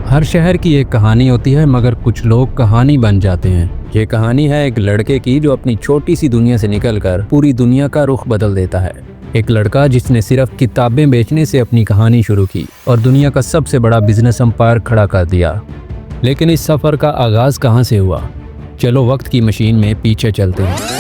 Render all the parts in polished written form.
हर शहर की एक कहानी होती है, मगर कुछ लोग कहानी बन जाते हैं। ये कहानी है एक लड़के की जो अपनी छोटी सी दुनिया से निकलकर पूरी दुनिया का रुख बदल देता है। एक लड़का जिसने सिर्फ किताबें बेचने से अपनी कहानी शुरू की और दुनिया का सबसे बड़ा बिजनेस एम्पायर खड़ा कर दिया। लेकिन इस सफर का आगाज कहाँ से हुआ? चलो वक्त की मशीन में पीछे चलते हैं।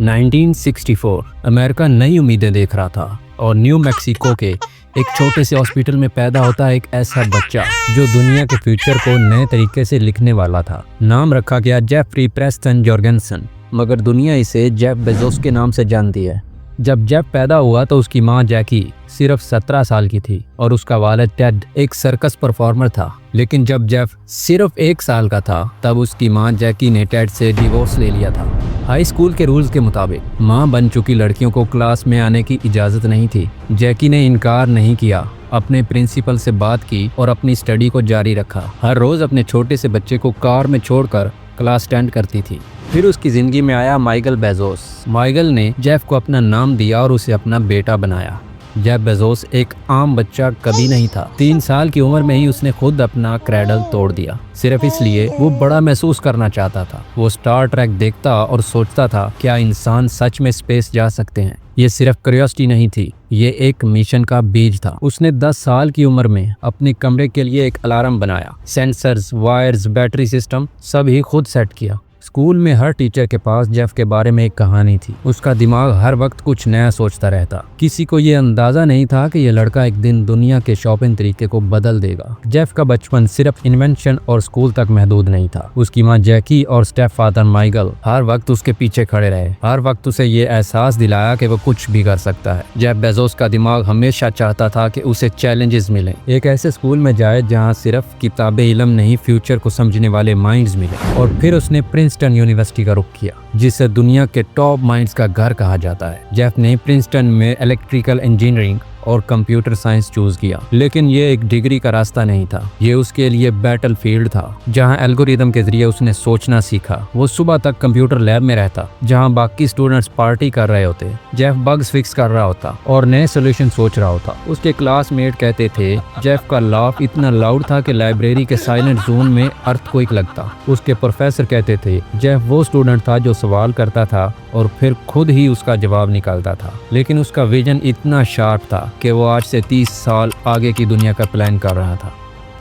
1964 अमेरिका नई उम्मीदें देख रहा था और न्यू मैक्सिको के एक छोटे से हॉस्पिटल में पैदा होता है एक ऐसा बच्चा जो दुनिया के फ्यूचर को नए तरीके से लिखने वाला था। नाम रखा गया जेफरी प्रेस्टन जॉर्गेनसन, मगर दुनिया इसे जेफ बेजोस के नाम से जानती है। जब जेफ पैदा हुआ तो उसकी मां जैकी सिर्फ 17 साल की थी और उसका वालिद टेड एक सर्कस परफॉर्मर था। लेकिन जब जेफ सिर्फ 1 साल का था तब उसकी मां जैकी ने टेड से डिवोर्स ले लिया था। हाई स्कूल के रूल्स के मुताबिक मां बन चुकी लड़कियों को क्लास में आने की इजाज़त नहीं थी। जैकी ने इनकार नहीं किया, अपने प्रिंसिपल से बात की और अपनी स्टडी को जारी रखा। हर रोज़ अपने छोटे से बच्चे को कार में छोड़कर क्लास अटेंड करती थी। फिर उसकी ज़िंदगी में आया माइकल बेजोस। माइकल ने जेफ को अपना नाम दिया और उसे अपना बेटा बनाया। जेफ बेजोस एक आम बच्चा कभी नहीं था। 3 साल की उम्र में ही उसने खुद अपना क्रैडल तोड़ दिया, सिर्फ इसलिए वो बड़ा महसूस करना चाहता था। वो स्टार ट्रैक देखता और सोचता था क्या इंसान सच में स्पेस जा सकते हैं। ये सिर्फ क्यूरियोसिटी नहीं थी, ये एक मिशन का बीज था। उसने 10 साल की उम्र में अपने कमरे के लिए एक अलार्म बनाया, सेंसर्स, वायर्स, बैटरी सिस्टम सब ही खुद सेट किया। स्कूल में हर टीचर के पास जेफ के बारे में एक कहानी थी। उसका दिमाग हर वक्त कुछ नया सोचता रहता। किसी को ये अंदाजा नहीं था कि ये लड़का एक दिन दुनिया के शॉपिंग तरीके को बदल देगा। जेफ का बचपन सिर्फ इन्वेंशन और स्कूल तक महदूद नहीं था। उसकी मां जैकी और स्टेप फादर माइकल हर वक्त उसके पीछे खड़े रहे। हर वक्त उसे ये एहसास दिलाया कि वो कुछ भी कर सकता है। जेफ बेजोस का दिमाग हमेशा चाहता था कि उसे चैलेंजेस मिले, एक ऐसे स्कूल में जाए जहाँ सिर्फ किताबे इल्म नहीं, फ्यूचर को समझने वाले माइंड्स मिले। और फिर उसने प्रिंसटन यूनिवर्सिटी का रुख किया, जिसे दुनिया के टॉप माइंड्स का घर कहा जाता है। जेफ ने प्रिंसटन में इलेक्ट्रिकल इंजीनियरिंग और कंप्यूटर साइंस चूज किया, लेकिन ये एक डिग्री का रास्ता नहीं था। ये उसके लिए बैटल फील्ड था, जहां एल्गोरिदम के जरिए उसने सोचना सीखा। वो सुबह तक कंप्यूटर लैब में रहता, जहां बाकी स्टूडेंट्स पार्टी कर रहे होते। जेफ बग्स फिक्स कर रहा होता और नए सोल्यूशन सोच रहा होता। उसके क्लासमेट कहते थे जेफ का लाफ इतना लाउड था कि लाइब्रेरी के साइलेंट जोन में अर्थक्वेक लगता। उसके प्रोफेसर कहते थे जेफ वो स्टूडेंट था जो सवाल करता था और फिर खुद ही उसका जवाब निकालता था। लेकिन उसका विजन इतना शार्प था कि वो आज से 30 साल आगे की दुनिया का प्लान कर रहा था।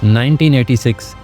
1986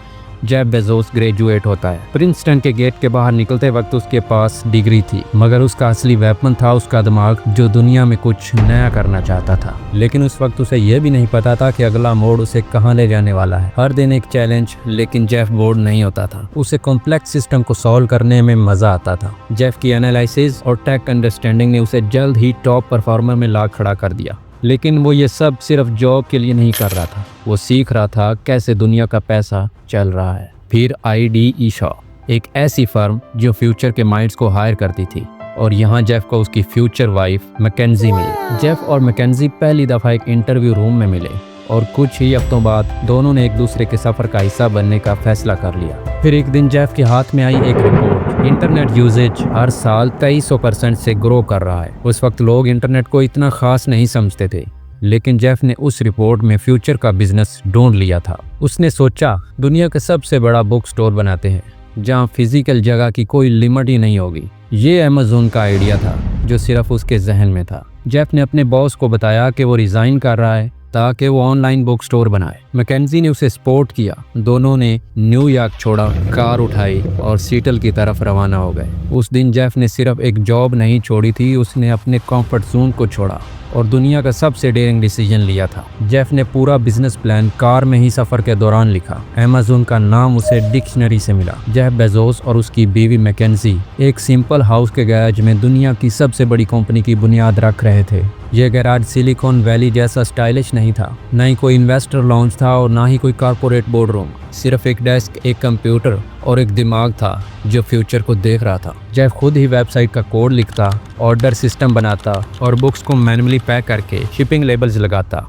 जेफ बेजोस ग्रेजुएट होता है। प्रिंसटन के गेट के बाहर निकलते वक्त उसके पास डिग्री थी, मगर उसका असली वेपन था उसका दिमाग, जो दुनिया में कुछ नया करना चाहता था। लेकिन उस वक्त उसे यह भी नहीं पता था कि अगला मोड़ उसे कहां ले जाने वाला है। हर दिन एक चैलेंज, लेकिन जेफ बोर्ड नहीं होता था। उसे कॉम्प्लेक्स सिस्टम को सॉल्व करने में मजा आता था। जेफ की एनालिसिस और टेक अंडरस्टैंडिंग ने उसे जल्द ही टॉप परफॉर्मर में ला खड़ा कर दिया। लेकिन वो ये सब सिर्फ जॉब के लिए नहीं कर रहा था, वो सीख रहा था कैसे दुनिया का पैसा चल रहा है। फिर IDE शॉ, एक ऐसी फर्म जो फ्यूचर के माइंड्स को हायर करती थी, और यहाँ जेफ को उसकी फ्यूचर वाइफ मैकेंजी मिली। जेफ और मैकेंजी पहली दफ़ा एक इंटरव्यू रूम में मिले और कुछ ही हफ्तों बाद दोनों ने एक दूसरे के सफ़र का हिस्सा बनने का फैसला कर लिया। फिर एक दिन जेफ के हाथ में आई एक रिपोर्ट, इंटरनेट यूजेज हर साल 2300% से ग्रो कर रहा है। उस वक्त लोग इंटरनेट को इतना खास नहीं समझते थे, लेकिन जेफ ने उस रिपोर्ट में फ्यूचर का बिजनेस ढूंढ लिया था। उसने सोचा दुनिया का सबसे बड़ा बुक स्टोर बनाते हैं, जहां फिजिकल जगह की कोई लिमिट ही नहीं होगी। ये अमेज़न का आइडिया था जो सिर्फ उसके जहन में था। जेफ ने अपने बॉस को बताया कि वो रिजाइन कर रहा है ताकि वो ऑनलाइन बुक स्टोर बनाए। मैकेंजी ने उसे सपोर्ट किया। दोनों ने न्यूयॉर्क छोड़ा, कार उठाई और सीटल की तरफ रवाना हो गए। उस दिन जेफ ने सिर्फ एक जॉब नहीं छोड़ी थी, उसने अपने कंफर्ट जोन को छोड़ा और दुनिया का सबसे डेयरिंग डिसीजन लिया था। जेफ ने पूरा बिजनेस प्लान कार में ही सफर के दौरान लिखा। अमेज़न का नाम उसे डिक्शनरी से मिला। जेफ बेजोस और उसकी बीवी मैकेंजी एक सिंपल हाउस के गैराज में दुनिया की सबसे बड़ी कंपनी की बुनियाद रख रहे थे। यह गैराज सिलिकॉन वैली जैसा स्टाइलिश नहीं था, न ही कोई इन्वेस्टर लॉन्च था और ना ही कोई कॉर्पोरेट बोर्ड रूम। सिर्फ एक डेस्क, एक कंप्यूटर और एक दिमाग था जो फ्यूचर को देख रहा था। जेफ खुद ही वेबसाइट का कोड लिखता, ऑर्डर सिस्टम बनाता और बुक्स को मैन्युअली पैक करके शिपिंग लेबल्स लगाता।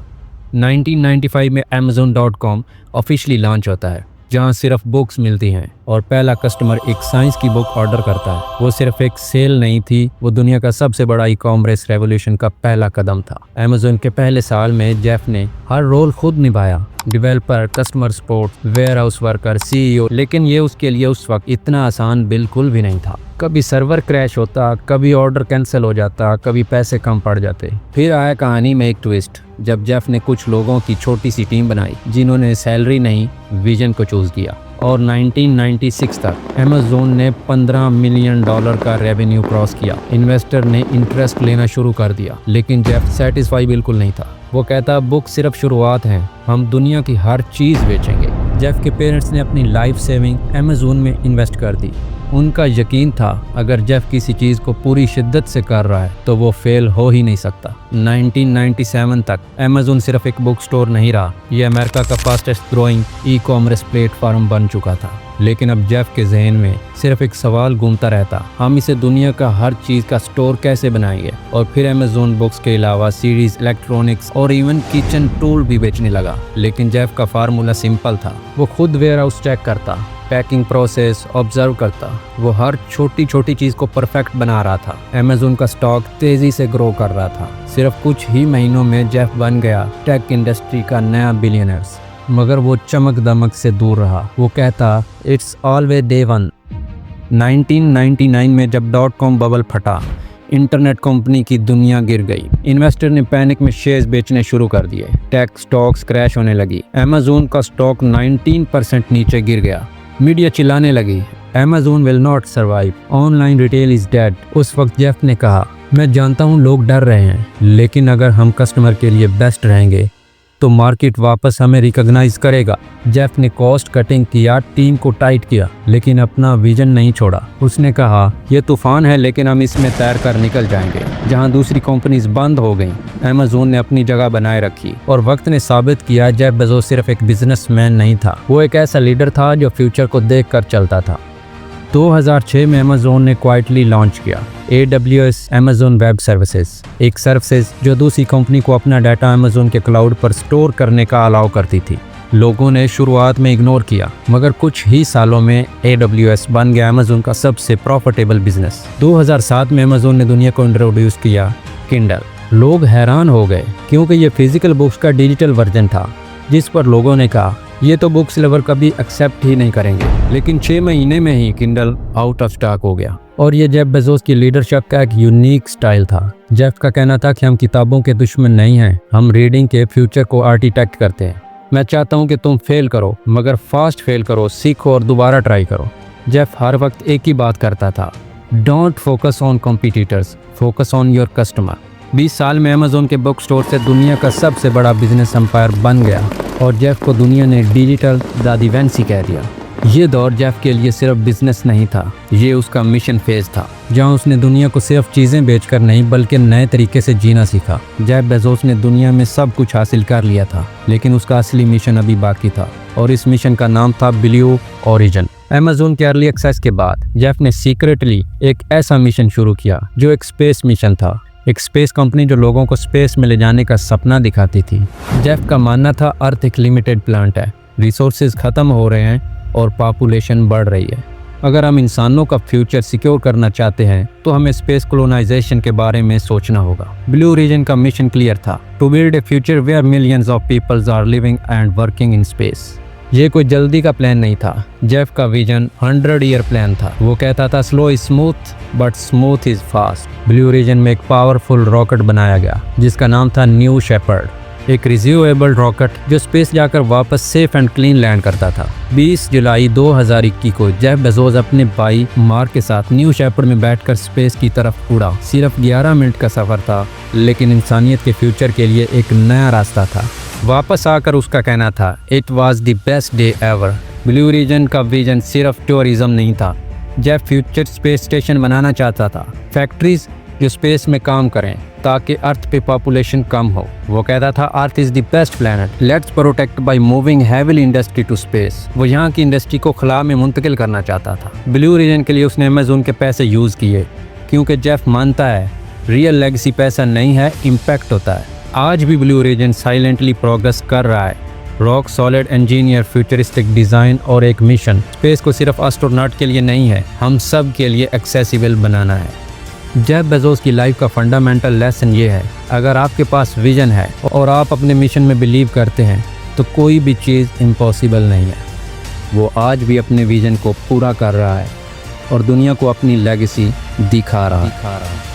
1995 में Amazon.com ऑफिशियली लॉन्च होता है, जहाँ सिर्फ बुक्स मिलती हैं और पहला कस्टमर एक साइंस की बुक ऑर्डर करता है। वो सिर्फ एक सेल नहीं थी, वो दुनिया का सबसे बड़ा ई कॉमर्स रेवोल्यूशन का पहला कदम था। अमेज़न के पहले साल में जेफ ने हर रोल खुद निभाया, developer, customer support, warehouse worker, CEO। लेकिन ये उसके लिए उस वक्त इतना आसान बिल्कुल भी नहीं था। कभी सर्वर क्रैश होता, कभी ऑर्डर कैंसिल हो जाता, कभी पैसे कम पड़ जाते। फिर आया कहानी में एक ट्विस्ट, जब जेफ ने कुछ लोगों की छोटी सी टीम बनाई जिन्होंने सैलरी नहीं विजन को चूज किया, और 1996 तक अमेज़न ने $15 मिलियन का रेवेन्यू क्रॉस किया। इन्वेस्टर ने इंटरेस्ट लेना शुरू कर दिया, लेकिन जेफ सेटिस्फाई बिल्कुल नहीं था। वो कहता बुक सिर्फ शुरुआत है, हम दुनिया की हर चीज़ बेचेंगे। जेफ के पेरेंट्स ने अपनी लाइफ सेविंग अमेज़न में इन्वेस्ट कर दी। उनका यकीन था अगर जेफ किसी चीज़ को पूरी शिद्दत से कर रहा है तो वो फेल हो ही नहीं सकता। 1997 तक अमेज़न सिर्फ एक बुक स्टोर नहीं रहा, ये अमेरिका का fastest growing e commerce platform बन चुका था। लेकिन अब जेफ के जहन में सिर्फ एक सवाल घूमता रहता, हम इसे दुनिया का हर चीज़ का स्टोर कैसे बनाएंगे। और फिर अमेज़न बुक्स के अलावा सीरीज, इलेक्ट्रॉनिक्स और इवन किचन टूल भी बेचने लगा। लेकिन जेफ का फार्मूला सिंपल था, वो खुद वेयर हाउस चेक करता, पैकिंग प्रोसेस ऑब्जर्व करता, वो हर छोटी छोटी चीज़ को परफेक्ट बना रहा था। अमेज़न का स्टॉक तेज़ी से ग्रो कर रहा था। सिर्फ कुछ ही महीनों में जेफ बन गया टेक इंडस्ट्री का नया बिलियनर्स। मगर वो चमक दमक से दूर रहा। वो कहता इट्स ऑलवेज डे वन। 1999 में जब .com बबल फटा, इंटरनेट कंपनी की दुनिया गिर गई। इन्वेस्टर ने पैनिक में शेयर्स बेचने शुरू कर दिए, टेक स्टॉक्स क्रैश होने लगी। अमेज़न का स्टॉक 19% नीचे गिर गया। मीडिया चिल्लाने लगी, Amazon will not survive, online retail is dead. उस वक्त जेफ ने कहा मैं जानता हूँ लोग डर रहे हैं, लेकिन अगर हम कस्टमर के लिए बेस्ट रहेंगे तो मार्केट वापस हमें रिकॉग्नाइज करेगा। जेफ ने कॉस्ट कटिंग किया, टीम को टाइट किया, लेकिन अपना विजन नहीं छोड़ा। उसने कहा यह तूफान है लेकिन हम इसमें तैर कर निकल जाएंगे। जहां दूसरी कंपनीज बंद हो गईं, अमेज़न ने अपनी जगह बनाए रखी। और वक्त ने साबित किया जेफ बेजोस सिर्फ एक बिजनेसमैन नहीं था, वो एक ऐसा लीडर था जो फ्यूचर को देख कर चलता था। 2006 में अमेज़न ने क्वाइटली लॉन्च किया AWS अमेज़न वेब सर्विसेज, एक सर्विसेज जो दूसरी कंपनी को अपना डाटा अमेज़न के क्लाउड पर स्टोर करने का अलाउ करती थी। लोगों ने शुरुआत में इग्नोर किया, मगर कुछ ही सालों में AWS बन गया अमेज़न का सबसे प्रॉफिटेबल बिजनेस। 2007 में अमेज़न ने दुनिया को इंट्रोड्यूस किया किंडल। लोग हैरान हो गए क्योंकि ये फिजिकल बुक्स का डिजिटल वर्जन था, जिस पर लोगों ने कहा ये तो बुक्स लवर कभी एक्सेप्ट ही नहीं करेंगे। लेकिन 6 महीने में ही किंडल आउट ऑफ स्टॉक हो गया। और ये जेफ बेजोस की लीडरशिप का एक यूनिक स्टाइल था। जेफ का कहना था कि हम किताबों के दुश्मन नहीं हैं, हम रीडिंग के फ्यूचर को आर्किटेक्ट करते हैं। मैं चाहता हूँ कि तुम फेल करो, मगर फास्ट फेल करो, सीखो और दोबारा ट्राई करो। जेफ हर वक्त एक ही बात करता था, don't focus on competitors, focus on your customer. 20 साल में अमेज़न के बुक स्टोर से दुनिया का सबसे बड़ा बिजनेस एम्पायर बन गया और जेफ को दुनिया ने डिजिटल दादी वैंसी कह दिया। ये दौर जेफ के लिए सिर्फ बिजनेस नहीं था, ये उसका मिशन फेज था, जहां उसने दुनिया को सिर्फ चीज़ें बेचकर नहीं बल्कि नए तरीके से जीना सीखा। जेफ बेजोस ने दुनिया में सब कुछ हासिल कर लिया था, लेकिन उसका असली मिशन अभी बाकी था, और इस मिशन का नाम था ब्लू ओरिजिन। अमेज़न के अर्ली एक्सेस के बाद जेफ ने सीक्रेटली एक ऐसा मिशन शुरू किया जो एक स्पेस मिशन था, एक स्पेस कंपनी जो लोगों को स्पेस में ले जाने का सपना दिखाती थी। जेफ का मानना था अर्थ एक लिमिटेड प्लांट है, रिसोर्सेज खत्म हो रहे हैं और पॉपुलेशन बढ़ रही है। अगर हम इंसानों का फ्यूचर सिक्योर करना चाहते हैं तो हमें स्पेस कोलोनाइजेशन के बारे में सोचना होगा। ब्लू ओरिजिन का मिशन क्लियर था, to build a future where millions of peoples are living and working in space. ये कोई जल्दी का प्लान नहीं था, जेफ का विजन 100 ईयर प्लान था। वो कहता था slow is smooth but smooth is fast. Blue origin में एक पावरफुल रॉकेट बनाया गया जिसका नाम था न्यू शेपर्ड, एक रिज्यूएबल रॉकेट जो स्पेस जाकर वापस सेफ एंड क्लीन लैंड करता था। 20 जुलाई 2021 को जेफ बेजोस अपने भाई मार्क के साथ न्यू शेपर्ड में बैठकर स्पेस की तरफ उड़ा। सिर्फ 11 मिनट का सफर था, लेकिन इंसानियत के फ्यूचर के लिए एक नया रास्ता था। वापस आकर उसका कहना था it was the best day ever. Blue Origin का विजन सिर्फ टूरिज्म नहीं था, जेफ फ्यूचर स्पेस स्टेशन बनाना चाहता था, फैक्ट्रीज जो स्पेस में काम करें ताकि अर्थ पे पॉपुलेशन कम हो। वो कहता था Earth is the best planet, let's protect by moving heavily industry to space. वो यहाँ की इंडस्ट्री को खला में मुंतकिल करना चाहता था। ब्लू ओरिजिन के लिए उसने अमेज़न के पैसे यूज़ किए, क्योंकि जेफ मानता है रियल लेगेसी पैसा नहीं है, इम्पैक्ट होता है। आज भी ब्लू ओरिजिन साइलेंटली प्रोग्रेस कर रहा है, rock solid engineer, futuristic design और एक मिशन। स्पेस को सिर्फ एस्ट्रोनॉट के लिए नहीं है, हम सब के लिए एक्सेसिबल बनाना है। जेफ बेजोस की लाइफ का फंडामेंटल लेसन ये है, अगर आपके पास विजन है और आप अपने मिशन में बिलीव करते हैं तो कोई भी चीज़ इम्पॉसिबल नहीं है। वो आज भी अपने विजन को पूरा कर रहा है और दुनिया को अपनी लेगेसी दिखा रहा है।